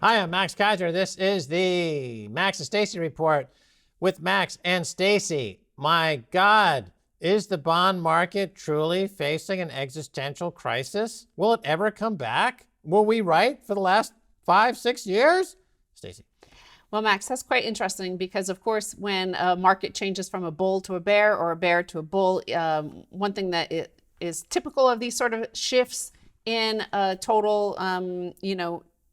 Hi, I'm Max Keiser. This is the Max Stacy Report with Max and Stacy. My God, is the bond market truly facing an existential crisis? Will it ever come back? Were we right for the last 5-6 years? Stacy. Well, Max, that's quite interesting because, of course, when a market changes from a bull to a bear or a bear to a bull, one thing that is typical of these sort of shifts in a total,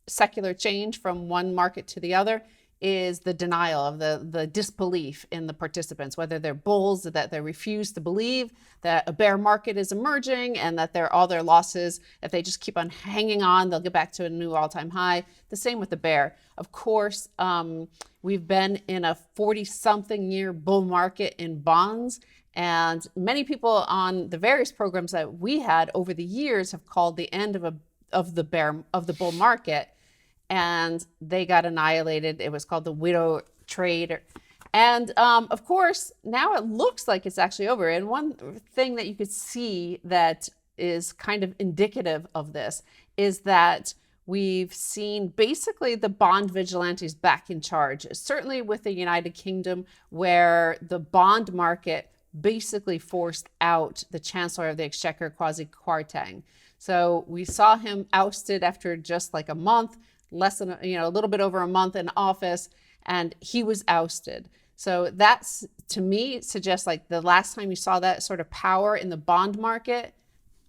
secular change from one market to the other is the denial of the disbelief in the participants, whether they're bulls, that they refuse to believe that a bear market is emerging and that all their losses, if they just keep on hanging on, they'll get back to a new all-time high. The same with the bear. Of course, we've been in a 40-something year bull market in bonds, and many people on the various programs that we had over the years have called the end of the bull market, and they got annihilated. It was called the widow trade. And of course, now it looks like it's actually over. And one thing that you could see that is kind of indicative of this is that we've seen basically the bond vigilantes back in charge, certainly with the United Kingdom, where the bond market basically forced out the Chancellor of the Exchequer, Kwasi Kwarteng. So we saw him ousted after just like a month, less than, a little bit over a month in office, and he was ousted. So that's, to me, suggests like the last time you saw that sort of power in the bond market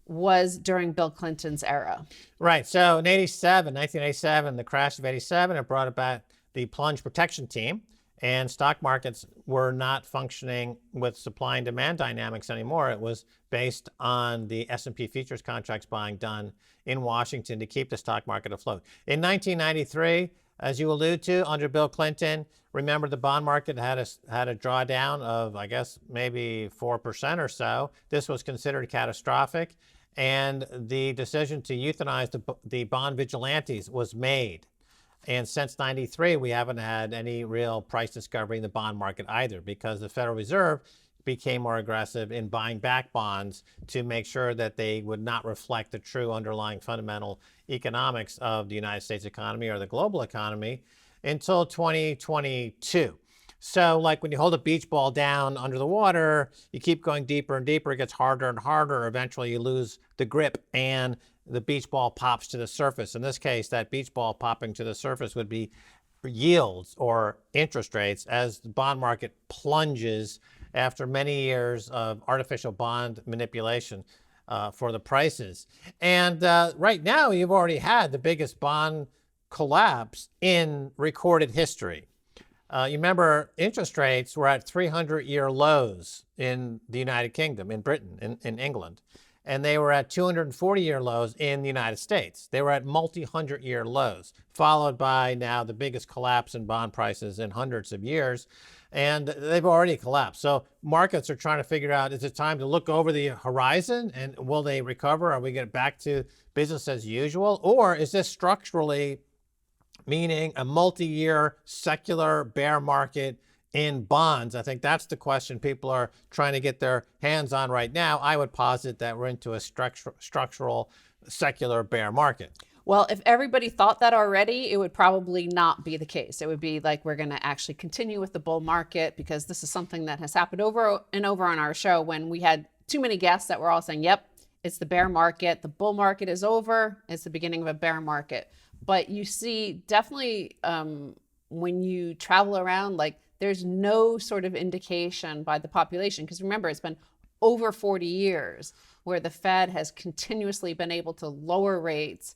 was during Bill Clinton's era. Right. So in 1987, the crash of 87, it brought about the plunge protection team, and stock markets were not functioning with supply and demand dynamics anymore. It was based on the S&P futures contracts buying done in Washington to keep the stock market afloat. In 1993, as you allude to, under Bill Clinton, remember the bond market had a drawdown of, I guess, maybe 4% or so. This was considered catastrophic, and the decision to euthanize the bond vigilantes was made. And since 93, we haven't had any real price discovery in the bond market either, because the Federal Reserve became more aggressive in buying back bonds to make sure that they would not reflect the true underlying fundamental economics of the United States economy or the global economy until 2022. So like when you hold a beach ball down under the water, you keep going deeper and deeper, it gets harder and harder. Eventually you lose the grip and the beach ball pops to the surface. In this case, that beach ball popping to the surface would be yields or interest rates as the bond market plunges after many years of artificial bond manipulation for the prices. And right now, you've already had the biggest bond collapse in recorded history. You remember interest rates were at 300-year lows in the United Kingdom, in Britain, in England. And they were at 240-year lows in the United States. They were at multi-hundred-year lows, followed by now the biggest collapse in bond prices in hundreds of years. And they've already collapsed. So markets are trying to figure out, is it time to look over the horizon and will they recover? Are we get back to business as usual? Or is this structurally meaning a multi-year secular bear market in bonds? I think that's the question people are trying to get their hands on right now. I would posit that we're into a structural secular bear market. Well, if everybody thought that already, it would probably not be the case. It would be like we're going to actually continue with the bull market, because this is something that has happened over and over on our show when we had too many guests that were all saying, yep, it's the bear market. The bull market is over. It's the beginning of a bear market. But you see definitely when you travel around, like there's no sort of indication by the population, because remember, it's been over 40 years where the Fed has continuously been able to lower rates.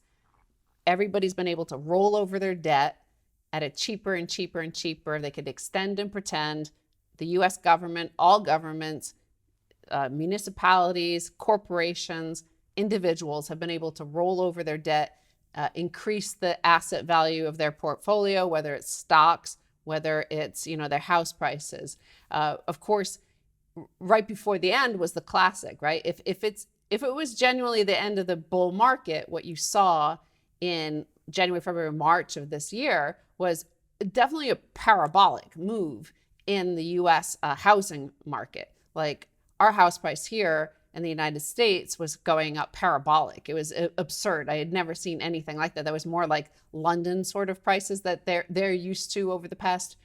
Everybody's been able to roll over their debt at a cheaper and cheaper and cheaper. They could extend and pretend. The US government, all governments, municipalities, corporations, individuals have been able to roll over their debt, increase the asset value of their portfolio, whether it's stocks, whether it's, their house prices. Of course, right before the end was the classic, right? If it was genuinely the end of the bull market, what you saw in January, February, March of this year was definitely a parabolic move in the US housing market. Like our house price here in the United States was going up parabolic. It was absurd. I had never seen anything like that. That was more like London sort of prices that they're used to over the past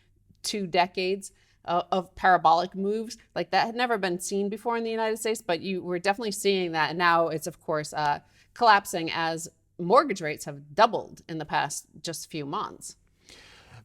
2 decades of parabolic moves. Like that had never been seen before in the United States, but you were definitely seeing that. And now it's, of course, collapsing as mortgage rates have doubled in the past just few months.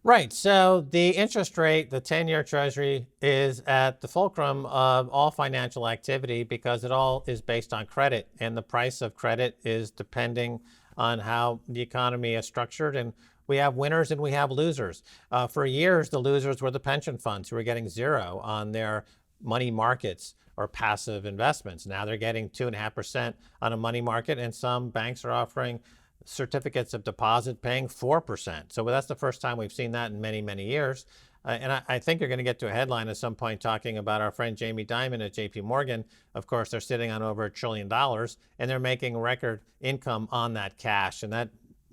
Right. So the interest rate, the 10-year Treasury, is at the fulcrum of all financial activity because it all is based on credit. And the price of credit is depending on how the economy is structured. And we have winners and we have losers. For years, the losers were the pension funds who were getting 0 on their money markets or passive investments. Now they're getting 2.5% on a money market, and some banks are offering certificates of deposit paying 4%. So that's the first time we've seen that in many, many years. And I think you're going to get to a headline at some point talking about our friend Jamie Dimon at JP Morgan. Of course, they're sitting on over $1 trillion, and they're making record income on that cash. And that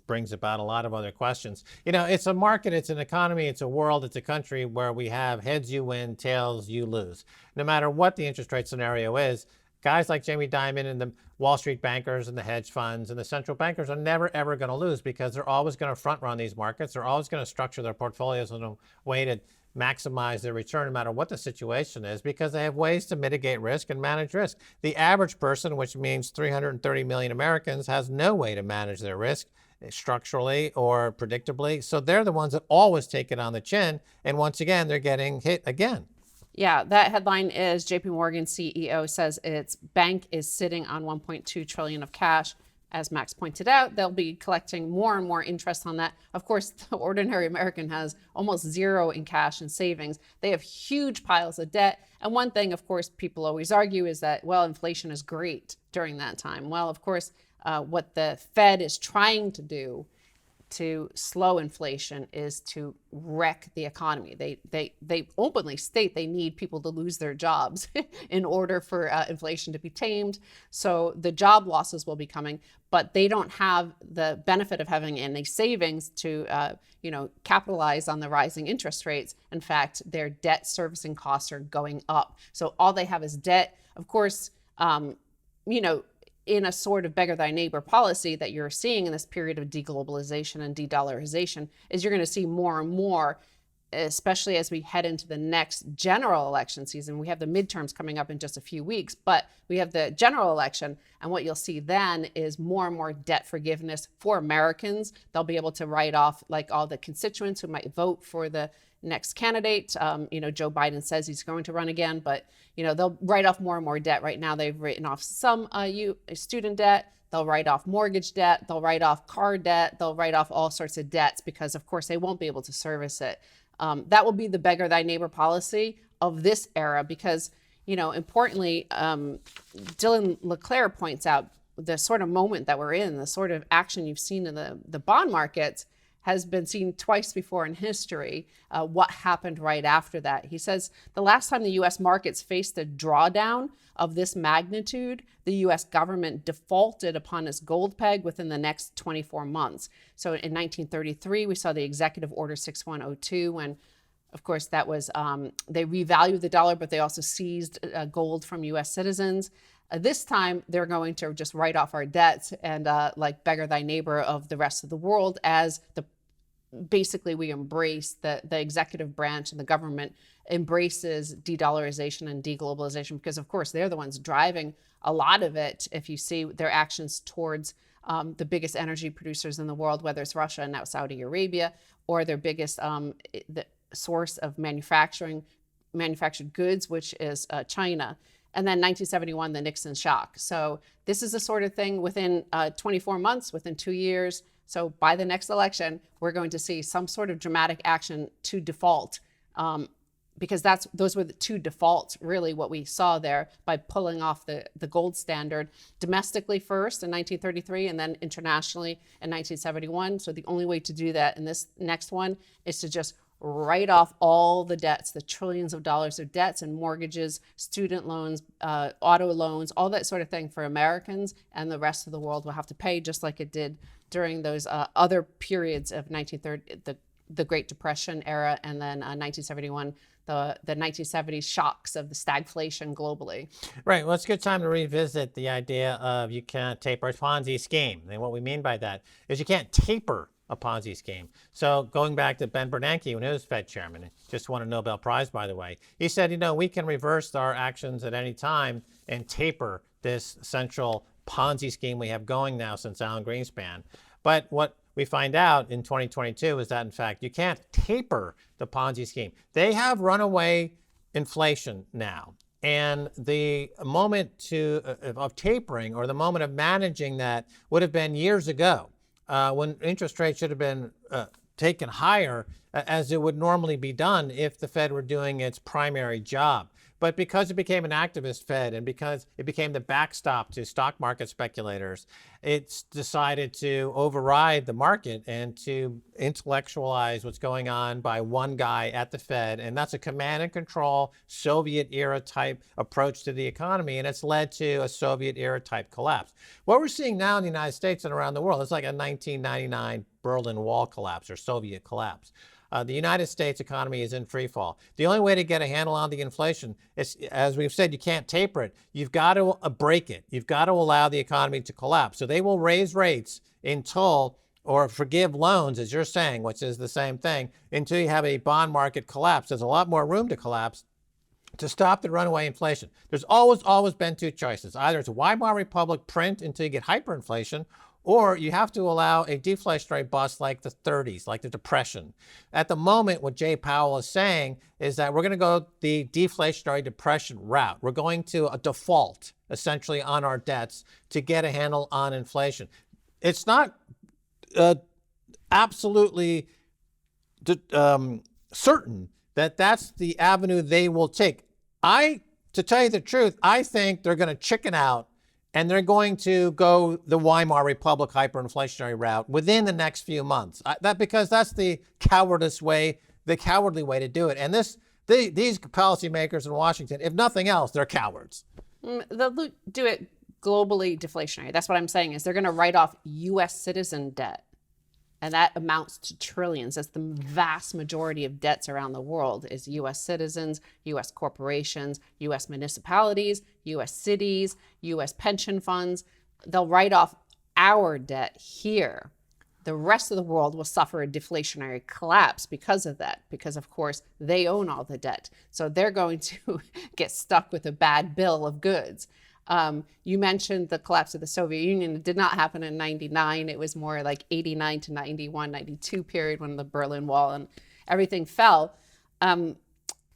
brings about a lot of other questions. You know, it's a market, it's an economy, it's a world, it's a country where we have heads you win, tails you lose. No matter what the interest rate scenario is, guys like Jamie Dimon and the Wall Street bankers and the hedge funds and the central bankers are never, ever going to lose because they're always going to front run these markets. They're always going to structure their portfolios in a way to maximize their return no matter what the situation is because they have ways to mitigate risk and manage risk. The average person, which means 330 million Americans, has no way to manage their risk structurally or predictably. So they're the ones that always take it on the chin. And once again, they're getting hit again. Yeah, that headline is JP Morgan CEO says its bank is sitting on 1.2 trillion of cash. As Max pointed out, they'll be collecting more and more interest on that. Of course, the ordinary American has almost 0 in cash and savings. They have huge piles of debt. And one thing, of course, people always argue is that, well, inflation is great during that time. Well, of course, what the Fed is trying to do to slow inflation is to wreck the economy. They openly state they need people to lose their jobs in order for inflation to be tamed. So the job losses will be coming, but they don't have the benefit of having any savings to capitalize on the rising interest rates. In fact, their debt servicing costs are going up. So all they have is debt. Of course, in a sort of beggar thy neighbor policy that you're seeing in this period of deglobalization and de-dollarization is you're going to see more and more, especially as we head into the next general election season. We have the midterms coming up in just a few weeks, but we have the general election. And what you'll see then is more and more debt forgiveness for Americans. They'll be able to write off like all the constituents who might vote for the next candidate. Joe Biden says he's going to run again, but they'll write off more and more debt. Right now, they've written off some student debt. They'll write off mortgage debt. They'll write off car debt. They'll write off all sorts of debts because, of course, they won't be able to service it. That will be the beggar thy neighbor policy of this era because, importantly, Dylan LeClaire points out the sort of moment that we're in, the sort of action you've seen in the bond markets has been seen twice before in history. What happened right after that? He says the last time the U.S. markets faced a drawdown of this magnitude, the U.S. government defaulted upon its gold peg within the next 24 months. So in 1933, we saw the Executive Order 6102 when, of course, that was they revalued the dollar, but they also seized gold from U.S. citizens. This time, they're going to just write off our debts and like beggar thy neighbor of the rest of the world as basically we embrace the executive branch and the government embraces de-dollarization and deglobalization because, of course, they're the ones driving a lot of it. If you see their actions towards the biggest energy producers in the world, whether it's Russia and now Saudi Arabia, or their biggest the source of manufactured goods, which is China. And then 1971, the Nixon shock. So this is the sort of thing within 24 months, within 2 years. So by the next election, we're going to see some sort of dramatic action to default because those were the 2 defaults, really, what we saw there by pulling off the gold standard domestically first in 1933 and then internationally in 1971. So the only way to do that in this next one is to just write off all the debts, the trillions of dollars of debts and mortgages, student loans, auto loans, all that sort of thing for Americans, and the rest of the world will have to pay just like it did during those other periods of the the Great Depression era, and then 1971, the 1970s shocks of the stagflation globally. Right. Well, it's a good time to revisit the idea of you can't taper a Ponzi scheme. And what we mean by that is you can't taper a Ponzi scheme. So going back to Ben Bernanke, when he was Fed chairman, he just won a Nobel Prize, by the way, he said, we can reverse our actions at any time and taper this central Ponzi scheme we have going now since Alan Greenspan. But what we find out in 2022 is that, in fact, you can't taper the Ponzi scheme. They have runaway inflation now. And the moment of tapering, or the moment of managing that, would have been years ago, when interest rates should have been taken higher, as it would normally be done if the Fed were doing its primary job. But because it became an activist Fed, and because it became the backstop to stock market speculators, it's decided to override the market and to intellectualize what's going on by one guy at the Fed. And that's a command and control Soviet era type approach to the economy. And it's led to a Soviet era type collapse. What we're seeing now in the United States and around the world is like a 1999 Berlin Wall collapse or Soviet collapse. The United States economy is in free fall. The only way to get a handle on the inflation is, as we've said, you can't taper it. You've got to break it. You've got to allow the economy to collapse. So they will raise rates until, or forgive loans, as you're saying, which is the same thing, until you have a bond market collapse. There's a lot more room to collapse to stop the runaway inflation. There's always been two choices. Either it's a Weimar Republic print until you get hyperinflation, or you have to allow a deflationary bust like the 30s, like the Depression. At the moment, what Jay Powell is saying is that we're going to go the deflationary depression route. We're going to a default, essentially, on our debts to get a handle on inflation. It's not absolutely certain that that's the avenue they will take. To tell you the truth, I think they're going to chicken out, and they're going to go the Weimar Republic hyperinflationary route within the next few months. Because that's the cowardly way to do it. And these policymakers in Washington, if nothing else, they're cowards. They'll do it globally deflationary. That's what I'm saying, is they're going to write off U.S. citizen debt. And that amounts to trillions. That's the vast majority of debts around the world is U.S. citizens, U.S. corporations, U.S. municipalities, U.S. cities, U.S. pension funds. They'll write off our debt here. The rest of the world will suffer a deflationary collapse because of that, because, of course, they own all the debt. So they're going to get stuck with a bad bill of goods. You mentioned the collapse of the Soviet Union. It did not happen in 99. It was more like 89 to 91, 92 period when the Berlin Wall and everything fell. And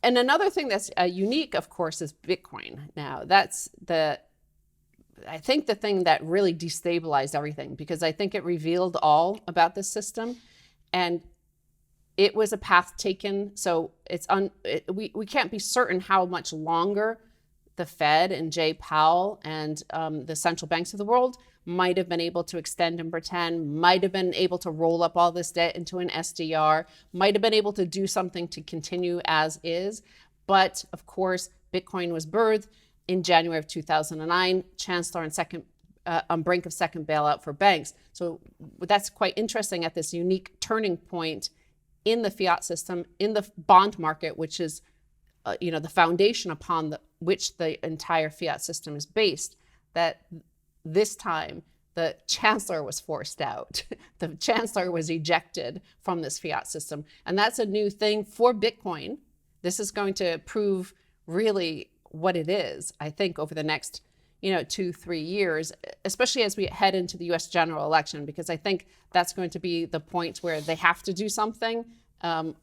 another thing that's unique, of course, is Bitcoin. Now, that's I think the thing that really destabilized everything, because I think it revealed all about the system, and it was a path taken. So we can't be certain how much longer the Fed and Jay Powell and the central banks of the world might have been able to extend and pretend, might have been able to roll up all this debt into an SDR, might have been able to do something to continue as is. But of course, Bitcoin was birthed in January of 2009, Chancellor on brink of second bailout for banks. So that's quite interesting at this unique turning point in the fiat system, in the bond market, which is the foundation upon which the entire fiat system is based, that this time the chancellor was forced out. The chancellor was ejected from this fiat system. And that's a new thing for Bitcoin. This is going to prove really what it is, I think, over the next 2-3 years, especially as we head into the US general election, because I think that's going to be the point where they have to do something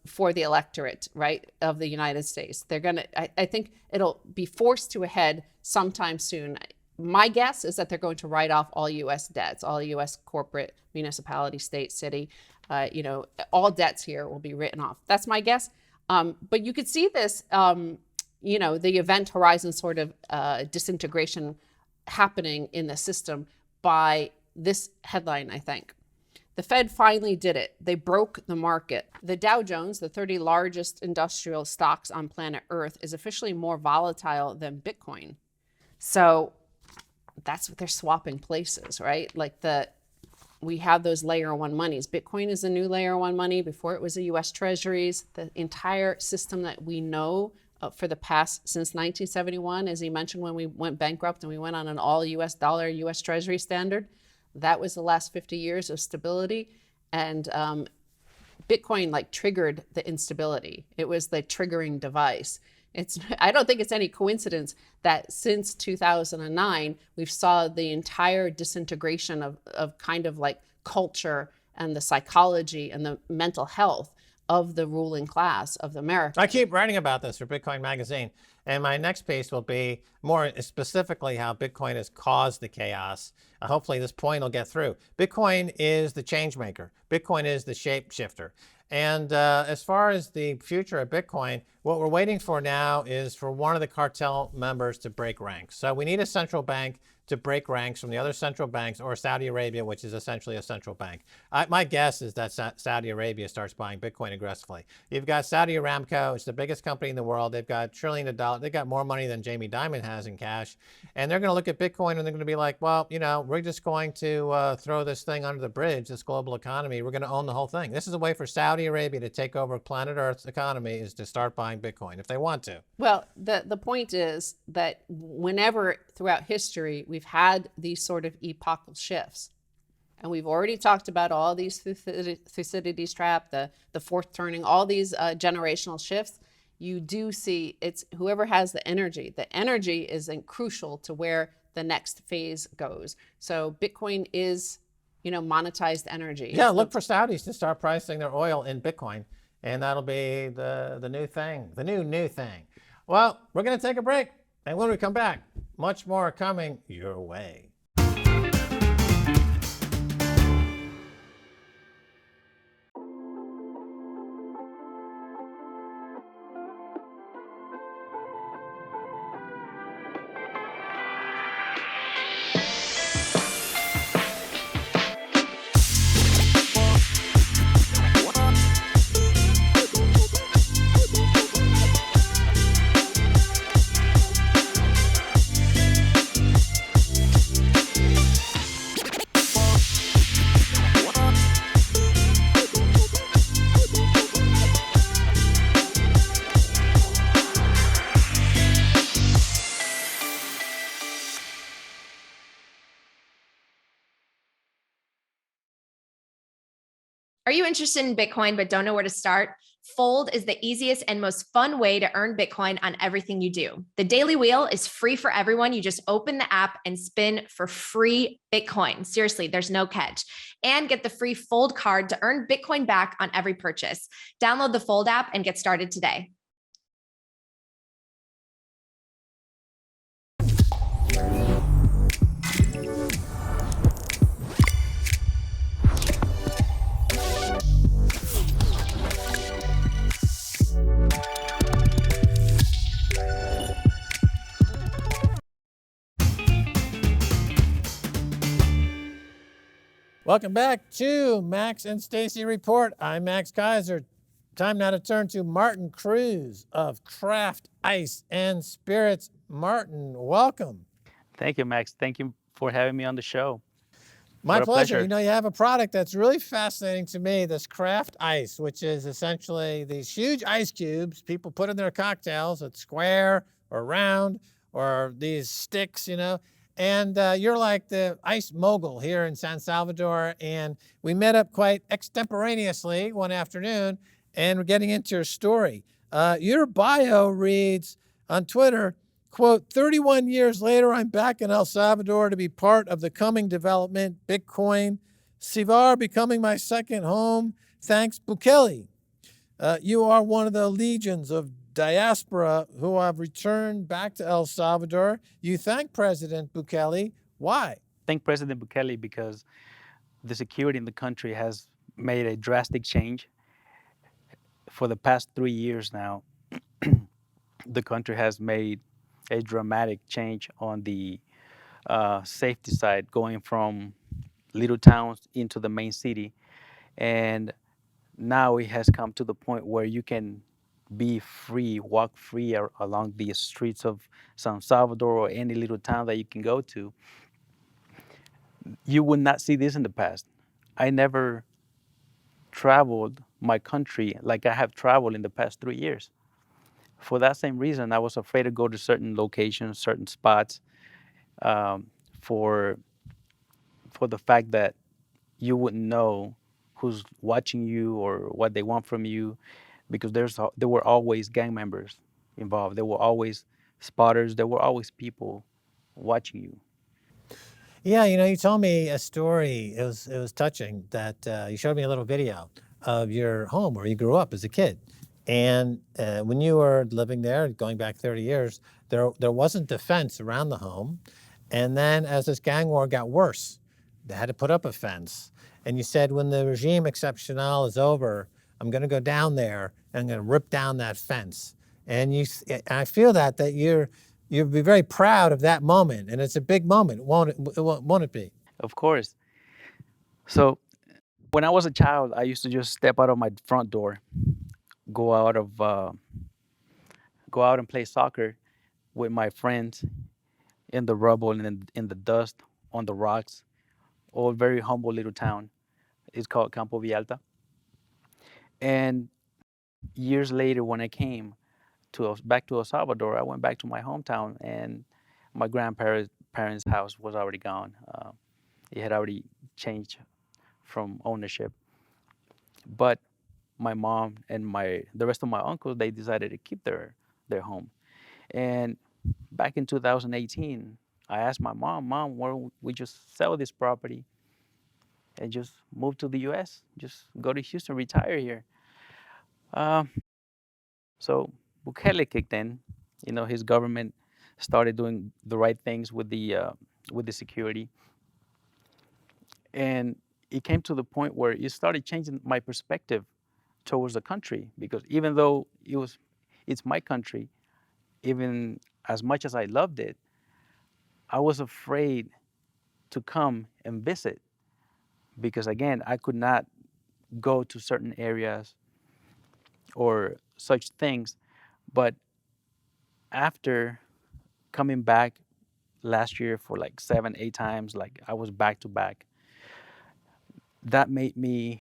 for the electorate, right, of the United States. I think it'll be forced to a head sometime soon. My guess is that they're going to write off all U.S. debts, all U.S. corporate, municipality, state, city, all debts here will be written off. That's my guess. But you could see this, the event horizon sort of disintegration happening in the system by this headline, I think. The Fed finally did it. They broke the market. The Dow Jones, the 30 largest industrial stocks on planet Earth, is officially more volatile than Bitcoin. So that's what they're swapping places, right? Like we have those layer one monies. Bitcoin is a new layer one money. Before it was the US Treasuries. The entire system that we know for the past, since 1971, as he mentioned, when we went bankrupt and we went on an all US dollar, US Treasury standard, that was the last 50 years of stability. And Bitcoin like triggered the instability. It was the triggering device. I don't think it's any coincidence that since 2009, we've saw the entire disintegration of kind of like culture and the psychology and the mental health of the ruling class of America. I keep writing about this for Bitcoin Magazine, and my next piece will be more specifically how Bitcoin has caused the chaos. Hopefully this point will get through. Bitcoin is the change maker. Bitcoin is the shapeshifter. And as far as the future of Bitcoin, what we're waiting for now is for one of the cartel members to break ranks. So we need a central bank to break ranks from the other central banks, or Saudi Arabia, which is essentially a central bank. My guess is that Saudi Arabia starts buying Bitcoin aggressively. You've got Saudi Aramco. It's the biggest company in the world. They've got trillions of dollars. They've got more money than Jamie Dimon has in cash. And they're going to look at Bitcoin and they're going to be like, well, you know, we're just going to throw this thing under the bridge, this global economy. We're going to own the whole thing. This is a way for Saudi Arabia to take over planet Earth's economy, is to start buying Bitcoin if they want to. Well, the point is that whenever throughout history we've had these sort of epochal shifts, and we've already talked about all these Thucydides trap, the fourth turning, all these generational shifts, you do see it's whoever has the energy. The energy is crucial to where the next phase goes. So Bitcoin is, you know, monetized energy. Yeah, look for Saudis to start pricing their oil in Bitcoin, and that'll be the new thing, the new thing. Well, we're going to take a break, and when we come back, much more coming your way. Are you interested in Bitcoin but don't know where to start? Fold is the easiest and most fun way to earn Bitcoin on everything you do. The Daily Wheel is free for everyone. You just open the app and spin for free Bitcoin. Seriously, there's no catch. And get the free Fold card to earn Bitcoin back on every purchase. Download the Fold app and get started today. Welcome back to Max and Stacy Report. I'm Max Keiser. Time now to turn to Martin Cruz of Craft Ice and Spirits. Martin, welcome. Thank you, Max. Thank you for having me on the show. My What a pleasure. pleasure. You know, you have a product that's really fascinating to me, this Craft Ice, which is essentially these huge ice cubes people put in their cocktails. It's square or round or these sticks, you know. And you're like the ice mogul here in San Salvador. And we met up quite extemporaneously one afternoon, and we're getting into your story. Your bio reads on Twitter, quote, 31 years later, I'm back in El Salvador to be part of the coming development, Bitcoin. Civar becoming my second home. Thanks, Bukele. You are one of the legions of diaspora who have returned back to El Salvador. You thank President Bukele. Why? Thank President Bukele because the security in the country has made a drastic change. For the past 3 years now, the country has made a dramatic change on the safety side, going from little towns into the main city. And now it has come to the point where you can be free, walk free along the streets of San Salvador or any little town that you can go to. You would not see this in the past. I never traveled my country like I have traveled in the past 3 years. For that same reason, I was afraid to go to certain locations, certain spots, um, for for the fact that you wouldn't know who's watching you or what they want from you, because there were always gang members involved. There were always spotters. There were always people watching you. Yeah, you told me a story. It was touching that you showed me a little video of your home where you grew up as a kid, and when you were living there, going back 30 years, there wasn't a fence around the home, and then as this gang war got worse, they had to put up a fence. And you said, when the regime exceptional is over, I'm going to go down there and I'm going to rip down that fence. And I feel that you'd be very proud of that moment, and it's a big moment, won't it be? Of course. So when I was a child, I used to just step out of my front door, go out of go out and play soccer with my friends in the rubble and in the dust, on the rocks. All very humble little town. It's called Campo Villalta. And years later, when I came back to El Salvador, I went back to my hometown, and my grandparents' parents' house was already gone. It had already changed from ownership. But my mom and the rest of my uncles, they decided to keep their home. And back in 2018, I asked my mom, why don't we just sell this property and just move to the U.S., just go to Houston, retire here. Um, so Bukele kicked in. His government started doing the right things with the security, and it came to the point where it started changing my perspective towards the country, because even though it's my country, even as much as I loved it, I was afraid to come and visit, because again, I could not go to certain areas or such things. But after coming back last year for like 7, 8 times, like I was back to back, that made me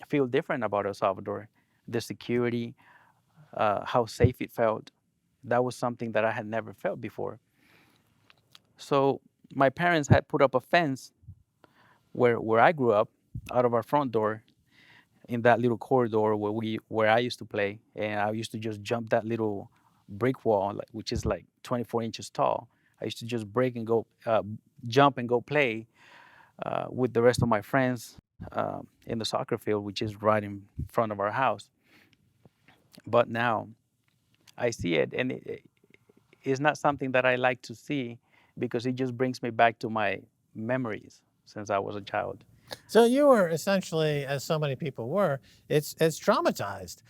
feel different about El Salvador. The security, how safe it felt, that was something that I had never felt before. So my parents had put up a fence where I grew up, out of our front door, in that little corridor where I used to play, and I used to just jump that little brick wall, which is like 24 inches tall. I used to just break and go, jump and go play with the rest of my friends in the soccer field, which is right in front of our house. But now I see it, and it's not something that I like to see, because it just brings me back to my memories since I was a child. So you were essentially, as so many people were, it's traumatized,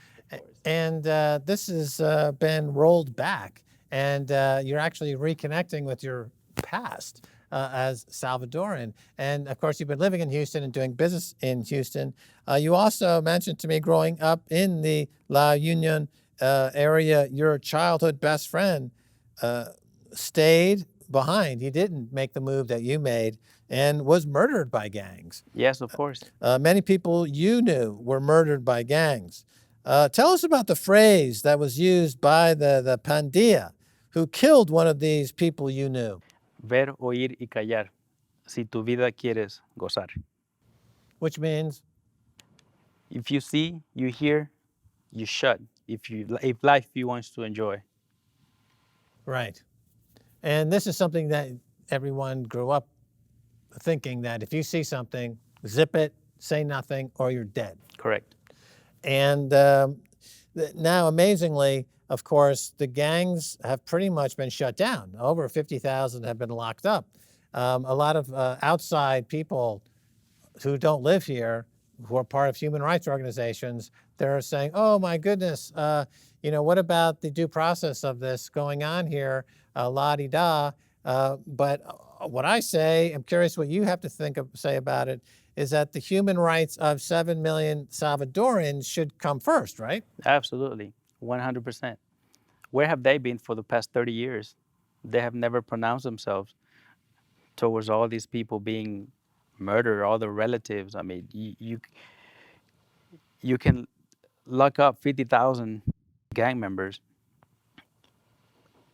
and this has been rolled back, and you're actually reconnecting with your past as Salvadoran. And of course, you've been living in Houston and doing business in Houston. You also mentioned to me, growing up in the La Union area, your childhood best friend stayed behind. He didn't make the move that you made and was murdered by gangs. Yes, of course. Many people you knew were murdered by gangs. Tell us about the phrase that was used by the pandilla who killed one of these people you knew. Ver, oír y callar, si tu vida quieres gozar. Which means? If you see, you hear, you shut. If life you wants to enjoy. Right. And this is something that everyone grew up thinking, that if you see something, zip it, say nothing, or you're dead. Correct. And now, amazingly, of course, the gangs have pretty much been shut down. Over 50,000 have been locked up. A lot of outside people who don't live here, who are part of human rights organizations, they're saying, oh my goodness, what about the due process of this going on here, la-di-da. But what I say, I'm curious what you have to say about it, is that the human rights of 7 million Salvadorans should come first, right? Absolutely, 100%. Where have they been for the past 30 years? They have never pronounced themselves towards all these people being murder all the relatives. I mean, you can lock up 50,000 gang members,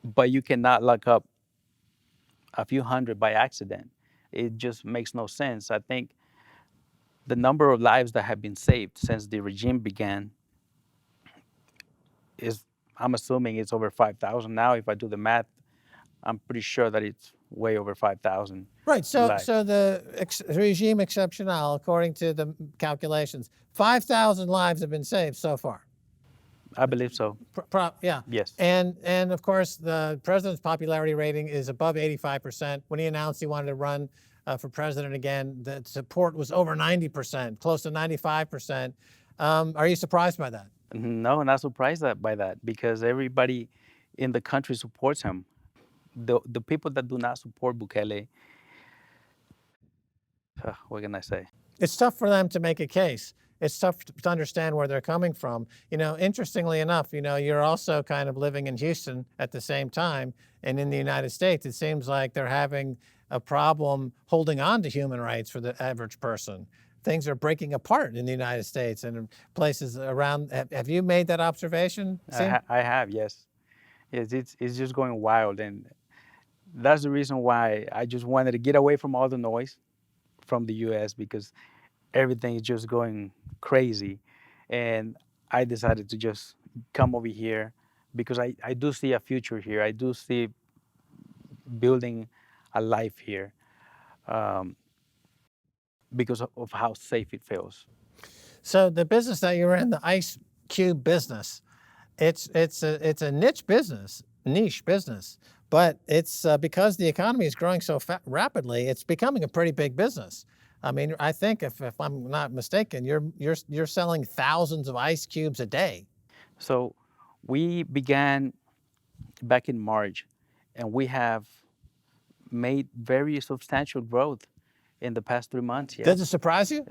but you cannot lock up a few hundred by accident. It just makes no sense. I think the number of lives that have been saved since the regime began is, I'm assuming it's over 5,000 now. If I do the math, I'm pretty sure that it's way over 5,000 Right. So, lives. so the regime exceptional, according to the calculations, 5,000 lives have been saved so far. I believe so. Yeah. Yes. And of course, the president's popularity rating is above 85%. When he announced he wanted to run for president again, the support was over 90%, close to 95%. Are you surprised by that? No, not surprised by that, because everybody in the country supports him. The people that do not support Bukele, what can I say? It's tough for them to make a case. It's tough to understand where they're coming from. You know, interestingly enough, you know, you're also kind of living in Houston at the same time, and in the United States, it seems like they're having a problem holding on to human rights for the average person. Things are breaking apart in the United States and in places around. Have you made that observation? I have, yes. Yes, it's just going wild, and that's the reason why I just wanted to get away from all the noise from the U.S., because everything is just going crazy, and I decided to just come over here because I do see a future here. I do see building a life here, because of how safe it feels. So the business that you're in, the ice cube business, it's a niche business, but it's because the economy is growing so rapidly, it's becoming a pretty big business. I mean, I think if I'm not mistaken, you're selling thousands of ice cubes a day. So we began back in March, and we have made very substantial growth in the past 3 months. Yes. Does it surprise you?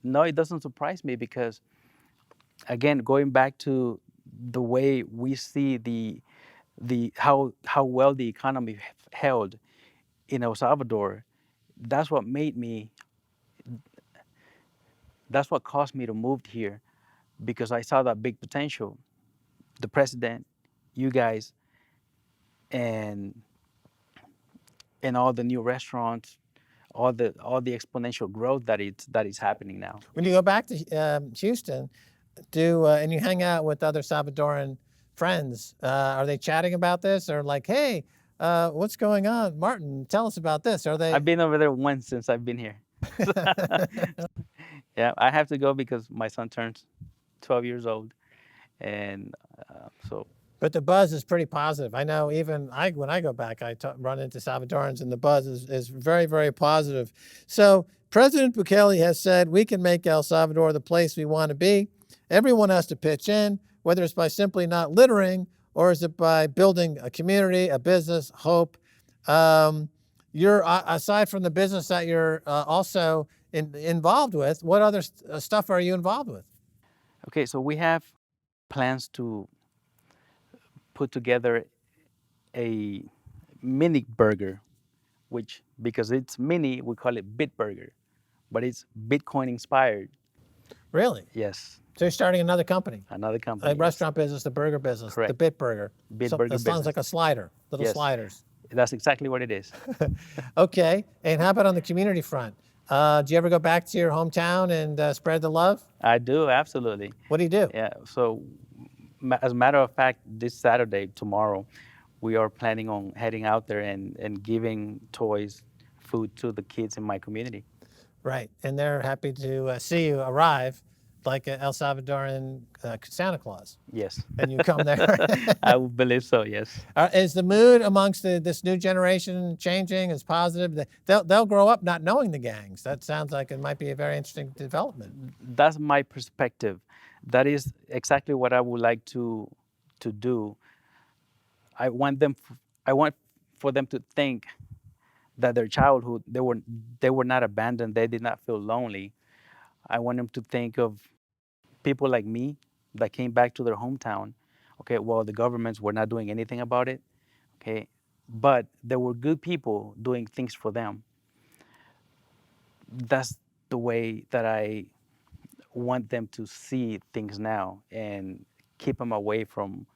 No, it doesn't surprise me, because, again, going back to the way we see how well the economy held in El Salvador, that's what caused me to move here, because I saw that big potential. The president, you guys, and all the new restaurants, all the exponential growth that is happening now. When you go back to Houston, and you hang out with other Salvadoran friends, are they chatting about this, or like, hey, what's going on, Martin? Tell us about this. Are they? I've been over there once since I've been here. Yeah, I have to go because my son turns 12 years old, and so. But the buzz is pretty positive. I know even when I go back, I run into Salvadorans, and the buzz is very, very positive. So President Bukele has said we can make El Salvador the place we want to be. Everyone has to pitch in, whether it's by simply not littering, or is it by building a community, a business, hope. You're aside from the business that you're also involved with, what other stuff are you involved with? Okay, so we have plans to put together a mini burger, which, because it's mini, we call it Bit Burger, but it's Bitcoin inspired. Really? Yes. So you're starting another company? Another company. A restaurant business, the burger business, Correct. the Bit Burger. Burger it sounds like a slider, little Yes. sliders. That's exactly what it is. Okay, and how about on the community front? Do you ever go back to your hometown and spread the love? I do, absolutely. What do you do? Yeah, so as a matter of fact, this Saturday, tomorrow, we are planning on heading out there and giving toys, food to the kids in my community. Right, and they're happy to see you arrive like an El Salvadoran Santa Claus. Yes. And you come there. I would believe so, yes. Is the mood amongst this new generation changing? Is positive? They'll grow up not knowing the gangs. That sounds like it might be a very interesting development. That's my perspective. That is exactly what I would like to do. I want for them to think that their childhood, they were not abandoned. They did not feel lonely. I want them to think of people like me that came back to their hometown. Okay, well, the governments were not doing anything about it. Okay, but there were good people doing things for them. that's the way that I want them to see things now, and keep them away from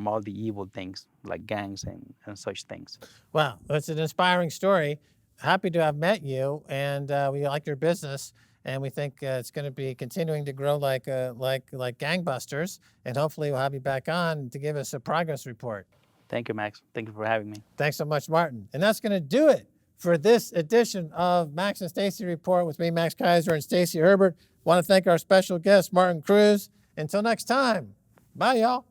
all the evil things like gangs and such things. Well, it's an inspiring story. Happy to have met you, and we like your business, and we think it's going to be continuing to grow like gangbusters. And hopefully, we'll have you back on to give us a progress report. Thank you, Max. Thank you for having me. Thanks so much, Martin. And that's going to do it for this edition of Max and Stacy Report with me, Max Keiser, and Stacy Herbert. Want to thank our special guest, Martin Cruz. Until next time, bye, y'all.